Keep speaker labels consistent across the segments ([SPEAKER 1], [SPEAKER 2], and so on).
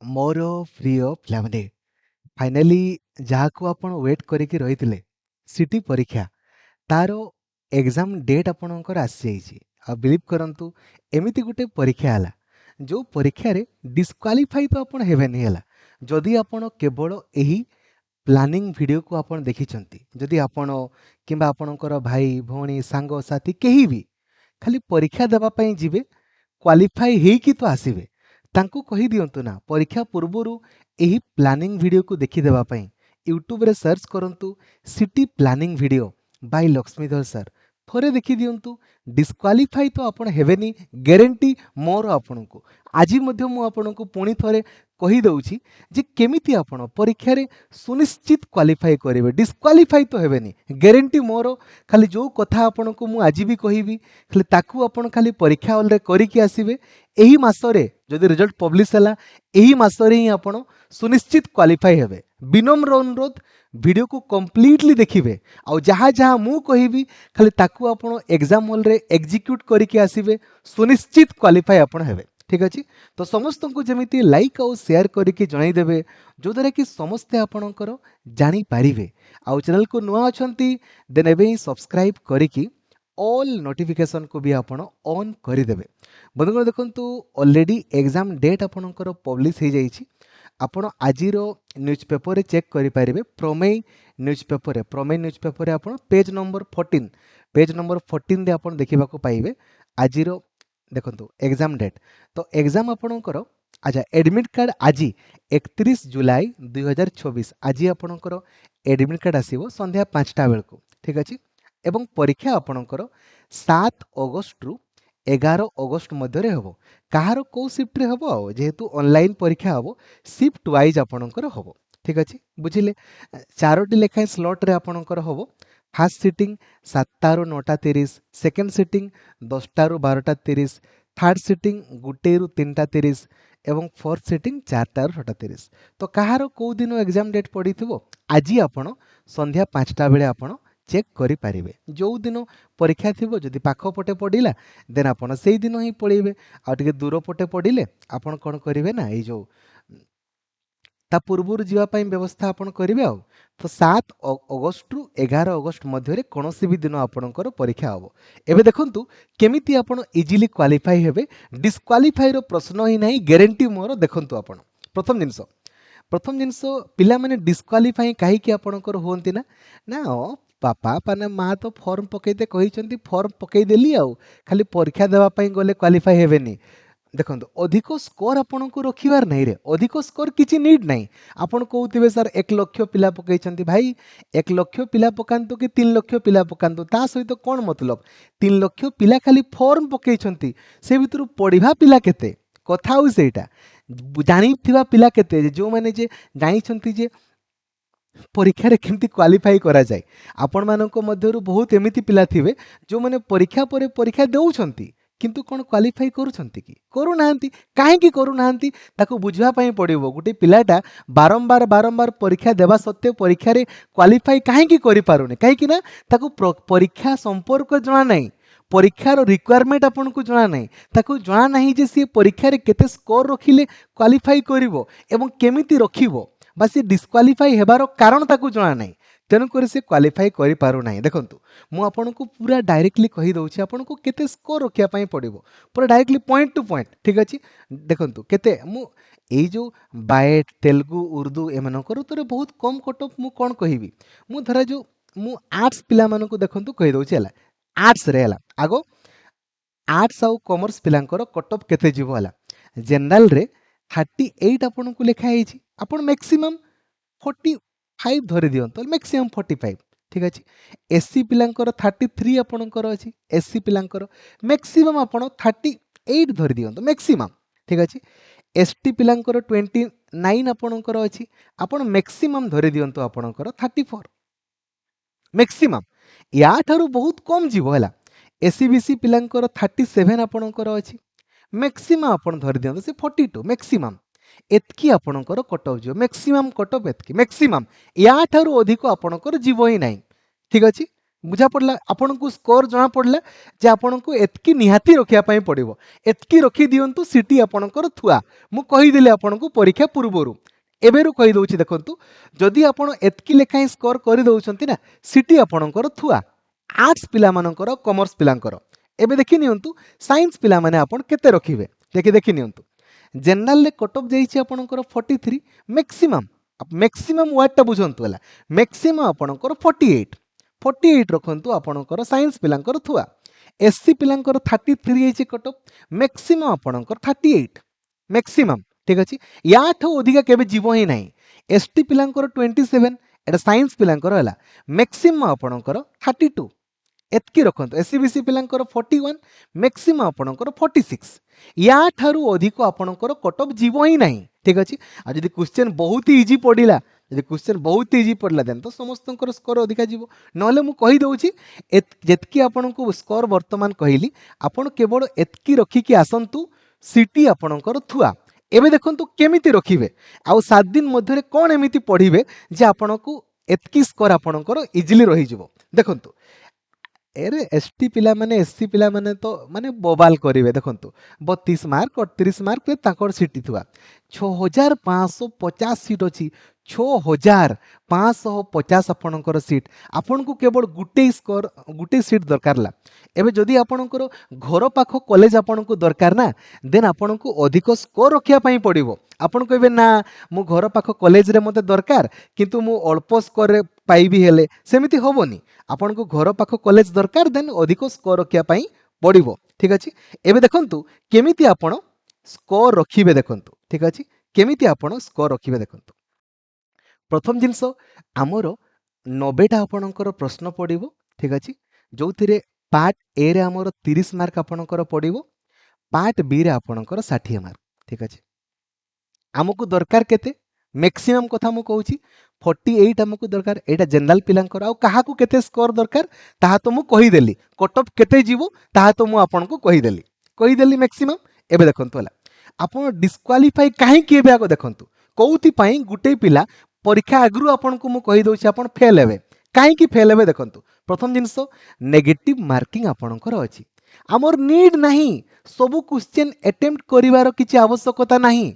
[SPEAKER 1] मोर प्रिय पिलामाने फाइनाली जहाको आपण वेट करिकी रहिथिले सिटी परीक्षा तार एग्जाम डेट आपणकर आसी जाइए आ बिलीव करंतु एमिति गुटे परीक्षा हला जो परीक्षा रे डिस्क्वालीफाई तो आपण हेबेनी हला जदि आपण केवल एही प्लानिंग वीडियो को आपण देखिचंती जदि आपण किंबा आपणकर भाई भौणी सांग साथी केही भी खाली परीक्षा देबा पई जिवे क्वालिफाई हेकी तो आसीबे तांको कहि दियंतु ना परीक्षा पूर्वरु एही प्लानिंग वीडियो को देखि देबा पई यूट्यूब रे सर्च करंतु city planning video by Laxmidhar sir थोरे देखि दियंतु डिस्क्वालीफाई तो आपण हेबेनी ग्यारंटी मोर आपणको आज मध्य मु आपणको पुणी थोरे कहि दउछि जे केमिति आपण परीक्षा रे सुनिश्चित क्वालिफाई करिवे डिस्क्वालीफाई तो हेबेनी ग्यारंटी मोर खाली जो कथा आपणको मु आज भी कहिबी खाली ताकू आपण खाली परीक्षा हॉल रे करिकि आसीबे एही मासरे जदि रिजल्ट पब्लिश हला एही मासरे ही आपण सुनिश्चित क्वालिफाई हेबे विनम्र अनुरोध वीडियो को कंप्लीटली देखिबे आ जहाँ जहाँ मु कहिबी खाली ताकू आपण एग्जाम हॉल रे एग्जीक्यूट करिकि आसीबे सुनिश्चित क्वालिफाई आपण हेबे ठीक अछि तो समस्त को जेमिति लाइक और शेयर करिकि जणाई देबे जो द्वारा कि समस्ते आपणकर जानि पारिबे आ चैनल को नुआ अछंती देन एबे ही सब्सक्राइब करिकि ऑल नोटिफिकेशन को भी आपण ऑन करि देबे बंधुगण देखंतु ऑलरेडी एग्जाम डेट आपणकर पब्लिश हो जाइछि आपण आजिरो न्यूज पेपर रे चेक करि पारिबे प्रमेय न्यूज पेपर रे आपण पेज नंबर 14 रे आपण देखिबा को पाइबे आजिरो देखंतु एग्जाम डेट तो एग्जाम आपणकर अच्छा एडमिट कार्ड आज 31 जुलाई 2024 आज आपणकर एडमिट कार्ड आसीबो संध्या 5टा बेल को ठीक अछि एवं परीक्षा आपणकर 7 अगस्त रु 11 अगस्त मध्य हबो कहार को शिफ्ट रे हबो जेहेतु ऑनलाइन परीक्षा हबो शिफ्ट वाइज आपणकर हबो ठीक अछि बुझिले चारोटी लेखाय स्लॉट रे आपणकर हबो फास्ट सिटिंग 7 रु 9:30 सेकंड सिटिंग 10 रु 12:30 थर्ड सिटिंग 1 रु 3:30 एवं फोर्थ सिटिंग 4 रु 6:30 तो कहार को दिन एग्जाम डेट पड़िथिबो आजी आपण संध्या 5टा बेले आपण चेक करि पारिबे जो दिन परीक्षा थिबो जदि पाख पटे पडिला देन आपण सेही दिन ही पळिबे आ टिके दूर पटे पडिले आपण कोन करिवे ना ए जो ता पूर्व जीवा पाई व्यवस्था आपण करिवे आ तो 7 अगस्त रु 11 अगस्त मध्य रे कोनोसी भी दिन आपणकर परीक्षा हबो एबे देखंतु केमिति आपण इजीली क्वालिफाई हेबे डिस्क्वालिफाई रो प्रश्न ही नाही ग्यारंटी मोर देखंतु आपण प्रथम जिनस पिला माने डिस्क्वालिफाई काहे कि आपणकर होंती ना ना पापा पाने माँ तो फॉर्म पकईते कही फॉर्म पकई देली आउ खाली परीक्षा देवा पाई गले क्वालिफाई हेबेनी देखो अधिक स्कोर आपन को रखिबार नहीं रे अधिक स्कोर किछि नीड नहीं आपन कहउथिबे सर 1 लाख पिला पकईचंती भाई 1 लाख पिला पकांतु कि 3 लाख पिला पकांतु ता सहित कोन मतलब 3 लाख पिला खाली फॉर्म पकईचंती से भितरु पढिबा पिला केते कथा हो सेटा जानी थिबा पिला केते जो माने जे जानिछंती जे परीक्षा रे केमती क्वालिफाई करा जाए आपण मानको मध्यरु बहुत एमिति पिला थिबे जो माने परीक्षा परे परीक्षा देउछंती किंतु कोन क्वालिफाई करूछंती कि करू नाहंती काहे कि करू नाहंती ताको बुझवा पई पड़िबो गुटे पिलाटा बारंबार परीक्षा देबा सत्ते परीक्षा रे क्वालिफाई काहे कि करि पारुने काहे कि ना ताको परीक्षा संपर्क जणा नाही परीक्षार रिक्वायरमेंट आपन को जणा नाही ताको जणा नाही जे सी परीक्षा रे केते स्कोर रखिले क्वालिफाई करिवो एवं केमिति रखिवो बा से डिस्क्वालिफाई हेबार कारण ताको जणा नाही तेणु कर से क्वालिफाई करि पारु नाही देखंतु मु आपन को पूरा डायरेक्टली कहि दउछि आपन को केते स्कोर रखिया पई पड़िबो पूरा डायरेक्टली पॉइंट टू पॉइंट ठीक अछि देखंतु केते मु एई जो बायट तेलुगु उर्दू एमनकर तोरे बहुत कम कट ऑफ मु कोन कहिबी मु धरा जो मु आर्ट्स पिला मानको को देखंतु कहि दउछि हला आर्ट्स रे हला आगो आर्ट्स आउ कॉमर्स पिलांकर कट ऑफ केते जीवो हला जनरल रे 38 आपन को लिखा हेछि आपन मैक्सिमम 45 धरि दियंतो मैक्सिमम 45 ठीक अछि एससी पिलांकर 33 आपनकर अछि एससी पिलांकर मैक्सिमम आपन 38 धरि दियंतो मैक्सिमम ठीक अछि एसटी पिलांकर 29 आपनकर अछि आपन मैक्सिमम धरि दियंतो आपनकर 34 मैक्सिमम या ठारू बहुत कम जीव हला एससीबीसी पिलांकर 37 आपनकर अछि मैक्सिमम आपन धरि दियंतो से 42 मैक्सिमम एतकी आपणकर कट ऑफ जीव मैक्सिमम कट ऑफ एतकी मैक्सिमम या ठारू अधिक आपणकर जीव ही नाही ठीक अछि बुझा पड़ला आपन को स्कोर जना पड़ला जे आपन को एतकी निहाती रखिया पई पड़िबो एतकी रखी दियंतु सीटी आपनकर थुआ मु कहि देले आपन को परीक्षा पूर्वरु एबेरु कहि दउछि देखंतु जदि आपन एतकी लेखाई स्कोर करि दउछंती ना सीटी आपनकर थुआ आर्ट्स पिला मानकर कॉमर्स पिलांकर एबे देखि नियंतु साइंस पिला माने आपन केते रखिबे देखि नियंतु जनरल ले कट ऑफ जाइछि आपनकर 43 मैक्सिमम मैक्सिमम वाट ता बुझंतु हला मैक्सिमम आपनकर 48 रखंतु आपनकर साइंस पिलांकर थुआ एससी पिलांकर 33 जाइछि कट ऑफ मैक्सिमम आपनकर 38 मैक्सिमम ठीक अछि या ठो अधिका केबे जीव ही नाही एसटी पिलांकर 27 एटा साइंस पिलांकर हला मैक्सिमम आपनकर 32 एतकी रखंतु एससीबीसी पिलांकर 41 मैक्सिमम आपनकर 46 या ठारू अधिक आपनकर कट ऑफ जीव ही नाही ठीक अछि आ जदि क्वेश्चन बहुत ही इजी पडिला जदि क्वेश्चन बहुत इजी पड़ला देन तो समस्तंकर स्कोर अधिका जीव नहले मु कहि दउछि जेतकी आपनको स्कोर वर्तमान कहिली आपण केवल एतकी रखी कि आसंतु सीटी आपणकर थुआ एबे देखंतु केमिति रखिबे आ 7 दिन मध्यरे कोन एमिति पढिबे जे आपणको एतकी स्कोर आपणकर इजीली रहि जिवो देखंतु एरे एसटी पिला माने एससी पिला माने तो माने बोबाल करिवे देखंतु 32 मार्क 38 मार्क पे ताकर सीटी थुआ 6550 सीट अछि 6550 आपणकर सीट आपनको केवल गुटे स्कोर गुटे सीट दरकार ला एबे जदि आपणकर घर पाखो कॉलेज आपनको दरकार ना देन आपनको अधिक स्कोर रखिया पई पड़िबो आपण कहबे ना मु घर पाखो कॉलेज रे मते दरकार किंतु मु अल्प स्कोर रे पाइबी हेले सेमिति होबोनी आपनको घर पाखो कॉलेज दरकार देन अधिक स्कोर रखिया पई पड़िबो ठीक अछि एबे देखंतु केमिति आपण स्कोर रखिबे देखंतु ठीक अछि केमिति आपण स्कोर रखिबे देखंतु प्रथम जिनस आमर 90टा आपणकर प्रश्न पड़िबो ठीक अछि जोथिरे पार्ट ए रे आमर 30 मार्क आपणकर पड़िबो पार्ट बी रे आपणकर 60 मार्क ठीक अछि आमको दरकार केते मैक्सिमम कथा मु कहूची 48 हमको दरकार एटा जनरल पिलांकर आ काहाकू केते स्कोर दरकार ताहा तो मु कहि देली कट ऑफ केते जीवो ताहा तो मु आपनको कहि देली मैक्सिमम एबे देखंतु हला आपण डिस्क्वालिफाई काहे कि एबे आगो देखंतु कोउति पई गुटे पिला परीक्षा आगरु आपनको मु कहि दउची आपण फेल हेबे काहे कि फेल हेबे देखंतु प्रथम जिंस नेगेटिव मार्किंग आपणकर अछि हमर नीड नाही सब क्वेश्चन अटेम्प्ट करिवार किछि आवश्यकता नाही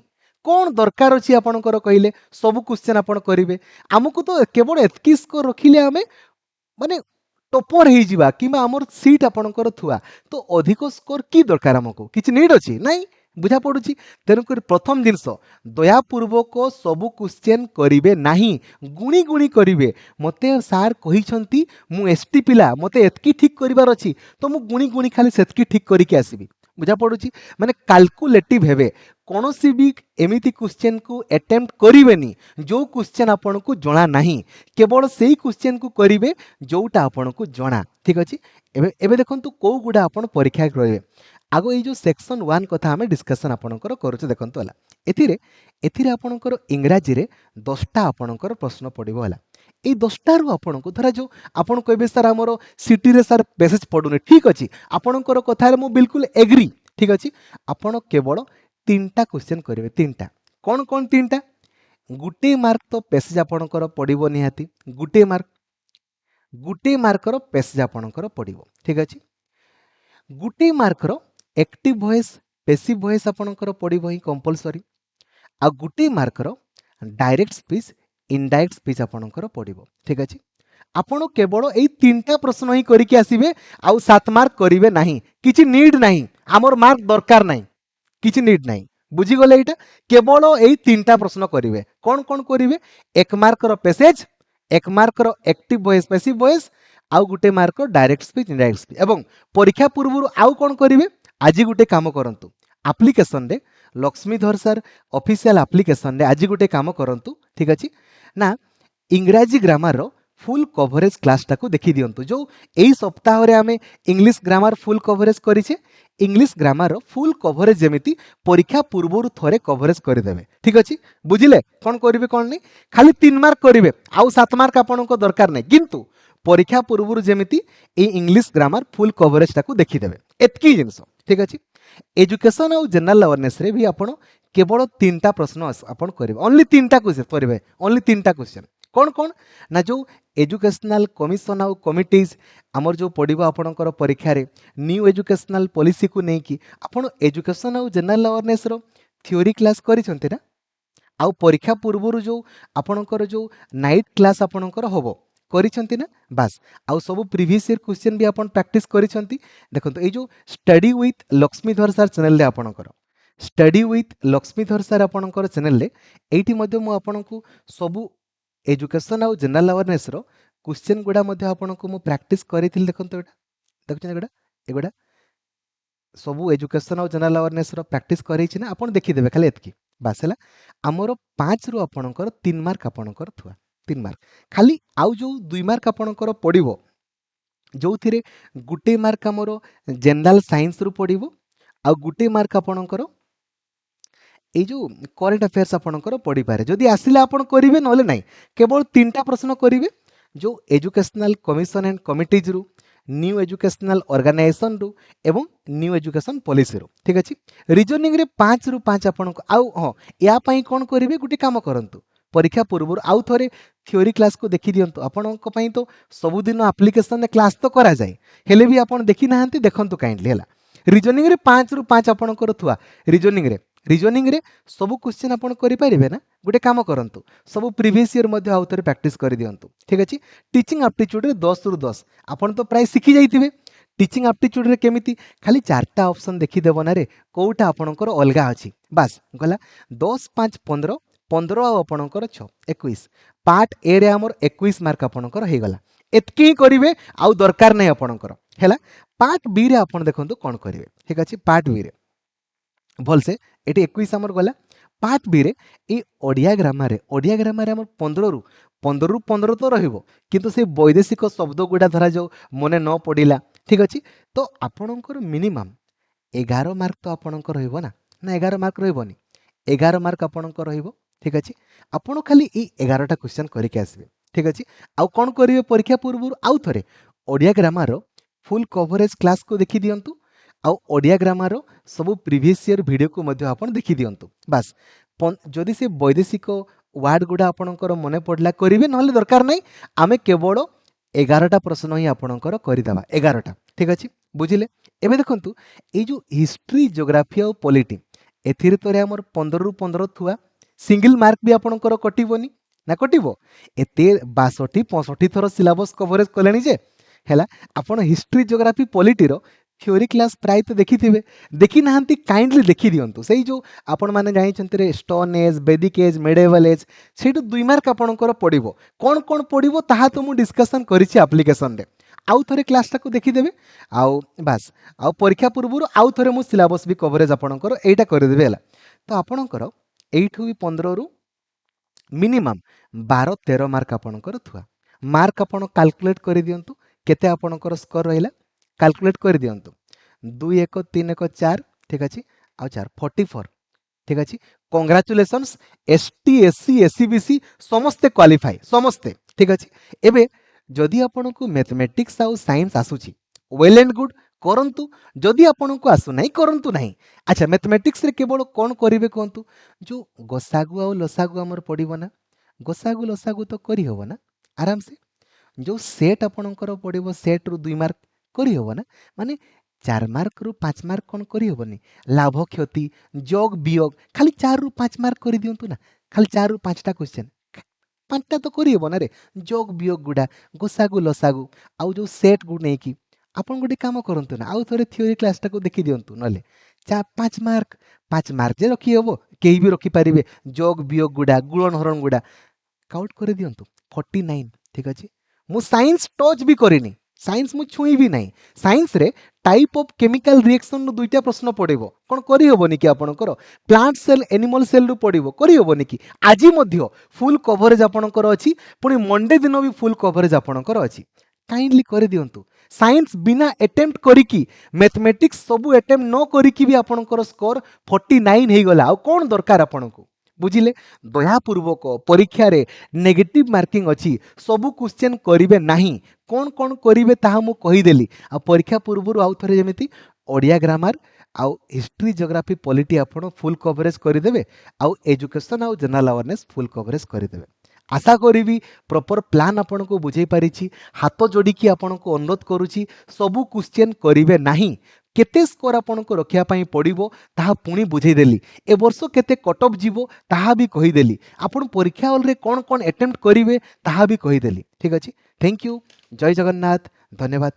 [SPEAKER 1] कौन दरकार अच्छी आपणकर कहले सब क्वेश्चन आपण करेंगे आमको तो केवल एतकी स्कोर रखिले आमे माने टॉपर हो जिबा किबा हमर सीट आपणकर थुआ तो अधिक स्कोर की दरकार हमको किछि नीड अछि नाही बुझा पड़ुछि तेनुक प्रथम जिनस दयापूर्वक सबु क्वेश्चन करिवे नाही गुणी गुणी करिवे मते सार कहिसंती मु एसटी पिला मते एतकी ठीक करिवार अछि तो मु गुणी गुणी खाली सेतकी ठीक करिके आसीबी बुझा पड़ुछि माने कैलकुलेटिव हेबे कोनोसी भी एमिति क्वेश्चन को अटेम्प्ट करिवेनी जो क्वेश्चन आपन को जणा नाही केवल सेही क्वेश्चन को करिवे जोटा आपन को जणा ठीक अछि एबे देखंतु को गुडा आपन परीक्षा करिवे आगो ए जो सेक्शन 1 कथा हमें डिस्कशन आपनकर करूचे देखंतु हला एथिरे आपनकर इंग्रजी रे 10टा आपनकर प्रश्न पडिबो हला ए 10टा रु आपनको धरा जो आपन कहबे सर हमरो सिटी रे सर मेसेज पडुने ठीक अछि आपनकर कथा रे मु बिल्कुल एग्री ठीक अछि आपन केवल 3टा क्वेश्चन करिवे 3टा कोन कोन 3टा गुटे मार्क तो पैसेज आपनकर पडिबो निहाती गुटे मार्क रो पैसेज आपनकर पडिबो ठीक अछि गुटे मार्क रो एक्टिव वॉइस पैसिव वॉइस आपनकर पडिबो ही कंपलसरी आ गुटे मार्क रो डायरेक्ट स्पीच इनडायरेक्ट स्पीच आपनकर पडिबो ठीक अछि आपण केवल एई 3टा प्रश्न ही करिके आसीबे आ 7 मार्क करिवे नाही किछि नीड नाही हमर मार्क दरकार नाही किछि नीड नाही बुझी गले एटा केवल एई 3टा प्रश्न करिवे कोन कोन करिवे 1 मार्क रो पैसेज 1 मार्क रो एक्टिव वॉइस पैसिव वॉइस आउ गुटे mark direct speech indirect speech एवं परीक्षा पूर्व आउ कोन करिवे आज गुटे काम करंतु एप्लिकेशन रे लक्ष्मीधर सर ऑफिशियल एप्लिकेशन रे आज गुटे काम करंतु ठीक अछि ना इंग्रजी ग्रामर रो फुल कवरेज क्लास टाको देखि दियंतु जो एई सप्ताह रे हमें इंग्लिश ग्रामर फुल कवरेज करिचे इंग्लिश ग्रामर रो फुल कवरेज जेमिति परीक्षा पूर्व थरे कवरेज कर देबे ठीक अछि बुझिले कोन करिवे कोन नै खाली 3 मार्क करिवे आउ 7 मार्क आपनको दरकार नै किंतु परीक्षा पूर्व जेमिति ए इंग्लिश ग्रामर फुल कवरेज टाको देखि देबे एतकी जिंस ठीक अछि एजुकेशन और जनरल अवेयरनेस रे भी आपण केवल 3टा प्रश्न आपण करिवे ओनली 3टा क्वेश्चन करिवे ओनली 3टा क्वेश्चन कौन कौन ना जो एजुकेशनल कमिशन आउ कमिटीज आमर जो पड़ो आपणकर परीक्षा रे न्यू एजुकेशनल पॉलिसी को लेकिन आपण एजुकेशन आउ जनरल अवेयरनेस रो थ्योरी क्लास करिसंते ना आउ परीक्षा पूर्व जो आपणकर जो नाइट क्लास आपणकर होबो करिसंती ना बास आउ सब प्रीवियस ईयर क्वेश्चन भी आपण प्रैक्टिस करिसंती देखंतु ए जो study with Laxmidhar sir channel रे आपणकर स्टडी विथ लक्ष्मीधर सर आपणकर चैनल रे एठी मध्ये मु आपणकु सब एजुकेशन आउ जनरल अवेयरनेस रो क्वेश्चन गुडा मध्ये आपणकु मु प्रैक्टिस करिथिल देखंतु एटा देखछन एगुडा सबू एजुकेशन और जनरल अवेयरनेस प्रैक्टिस करेछि ना आपण देखि देबे खाली एतकी बास हैला हमरो 5 रु आपणकर 3 मार्क आपणकर थुआ 3 मार्क खाली आउ जो 2 मार्क आपणकर पडिबो जो थिरे गुटे मार्क हमरो जनरल साइंस रु पडिबो आ गुटे मार्क आपणकर ए जो करेंट अफेयर्स आपणकर पड़ी पारे जदि आसिले आपण करिवे नले नाही केवल 3टा प्रश्न करिवे जो एजुकेशनल कमिशन एंड कमिटीज रु न्यू एजुकेशनल ऑर्गेनाइजेशन रु एवं न्यू एजुकेशन पॉलिसी रु ठीक अछि रीजनिंग रे 5 रु 5 आपण आउ हां या पई कोन करिवे गुटी काम करंतु परीक्षा पूर्व आउ थोरे थ्योरी क्लास को देखि दियंतु आपणक पई तो सब दिन एप्लीकेशन क्लास तो करा जाय हेले भी आपण देखि नाहंती देखंतु काइंडली हला रीजनिंग रे 5 रु 5 आपणकर थुआ रीजनिंग रे सब क्वेश्चन आपण करि परिबे ना गुटे काम करंतु सब प्रीवियस ईयर मध्ये आउथरे प्रैक्टिस करि दियंतु ठीक अछि टीचिंग एप्टीट्यूड रे 10 रु 10 आपण तो प्राय सिखि जाइथिबे टीचिंग एप्टीट्यूड रे केमिति खाली 4टा ऑप्शन देखि देबो ना रे कोउटा आपणकर अलगा अछि बस गला 10 5 15 15 आ आपणकर 6 21 पार्ट ए रे हमर 21 मार्क आपणकर हे गला एतकी करिवे आउ दरकार नै आपणकर हैला पार्ट बी रे आपण देखंतु कोन करिवे ठीक अछि पार्ट बी रे भल से एटी 21 हमर गला पार्ट बी रे ए ओडिया ग्रामर हमर 15 रु 15 तो रहिबो किंतु से वैदेशिक शब्द गुडा धरा जो मने न पडिला ठीक अछि तो आपणकर मिनिमम 11 मार्क तो आपणकर रहइबो ना 11 मार्क रहइबोनी 11 मार्क आपणकर रहइबो ठीक अछि आपण खाली ए 11टा क्वेश्चन करिके आसीबे ठीक अछि आउ कोन करिवे परीक्षा पूर्व आउ थरे Odia grammar full coverage class को देखि दियंतु आउ ओडिया ग्रामर सब प्रीवियस ईयर वीडियो को मध्य आपण देखि दियंतु बस जदि से वैदेशिक वर्ड गुडा आपणकर मने पडला करिवे नहले दरकार नै आमे केवल 11टा प्रश्न ही आपणकर करिदबा 11टा ठीक अछि बुझिले एबे देखंतु ए जो हिस्ट्री ज्योग्राफी और पॉलिटी एथिरे तोरे हमर 15 रु 15 थुआ सिंगल मार्क भी आपणकर कटिबोनी ना कटिबो एते 62 65 थरो सिलेबस कवरेज कलेनी जे हैला आपण हिस्ट्री ज्योग्राफी पॉलिटी रो थ्योरी क्लास प्राय तो देखि थिबे देखि नाहंती काइंडली देखि दियंतु सेही जो आपण माने जानि छन्ते रे स्टोन एज वैदिक एज मिडिवल एज सेटु 2 मार्क आपणकर पडिबो कोन कोन पडिबो ताहा तो मु डिस्कशन करिछि एप्लीकेशन रे आउ थरे क्लास टाको देखि देबे आउ बस आउ परीक्षा पूर्व आउ थरे मु सिलेबस भी कवरेज आपणकर एटा करि देबे हला तो आपणकर एठु भी 15 रु मिनिमम 12 13 मार्क आपणकर थुआ मार्क आपण कैलकुलेट करि दियंतु केते आपणकर स्कोर रहिला कैलकुलेट कर दियंतु 2 1 3 1 4 ठीक अछि आ 4 44 ठीक अछि कांग्रेचुलेशंस एसटी एससी एससीबीसी समस्ते क्वालिफाई समस्ते ठीक अछि एबे जदि आपन को मैथमेटिक्स आ साइंस आसुची वेल एंड गुड करंतु जदि आपन को आसु नाही करंतु नाही अच्छा मैथमेटिक्स रे केवल कोन करिवे कोंतु जो गसागु आ लसागु हमर पडिबो ना गसागु लसागु तो करि होबो ना आराम से जो सेट आपणकर पड़ो सेट रु 2 मार्क करी होबो ना माने 4 मार्क रु 5 मार्क कोन करी होबनी लाभ क्षति जोग वियोग खाली 4 रु 5 मार्क करी दियंतु ना खाली 4 रु 5टा क्वेश्चन 5टा तो करी होबो ना रे जोग वियोग गुडा गोसागु लसागु आउ जो सेट गु नै की आपन गोटे काम करंतु ना आउ थोरे थ्योरी क्लास टा को देखि दियंतु नले 5 मार्क जे रखी होबो केही भी रखी परिबे जोग वियोग गुडा गुणन हरण गुडा काउंट कर दियंतु 49 ठीक अछि मु साइंस टच भी करिनी साइंस मु छुई भी नहीं साइंस रे टाइप ऑफ केमिकल रिएक्शन रो दुईटा प्रश्न पड़ेबो कोन करी होबोनी कि आपनकर plant cell animal cell row पड़ेबो करी होबोनी कि आजि मध्य फुल कवरेज आपनकर अछि पुनी मंडे दिन भी फुल कवरेज आपनकर अछि काइंडली करि दियंतु साइंस बिना अटेम्प्ट करिकी मैथमेटिक्स सब अटेम्प्ट न करिकी भी आपनकर स्कोर 49 हे गला आ कोन दरकार आपनको बुझिले दयापूर्वक परीक्षा रे नेगेटिव मार्किंग अछि सबु क्वेश्चन करिवे नाही कोन कोन करिवे ताहा मु कहि देली आ परीक्षा पूर्व आउ थरे जेमिति ओडिया ग्रामर आउ हिस्ट्री ज्योग्राफी पॉलिटी आपण फुल कवरेज करि देबे आउ एजुकेशन आउ जनरल अवेयरनेस फुल कवरेज करि देबे आशा करी प्रॉपर प्लान आपन को बुझे पारिछि हाथ जोड़िकी आपन को अनुरोध करुछि सबु क्वेश्चन करिवे नाही केते स्कोर आपन को रखिया पई पड़िबो ताहा पुणी बुझेदेली ए वर्ष केते कट ऑफ जीवो ताहा भी कहिदेली आपन परीक्षा हॉल रे कोन कोन अटेम्प्ट करिवे ताहा भी कहिदेली ठीक अछि थैंक यू जय जगन्नाथ धन्यवाद।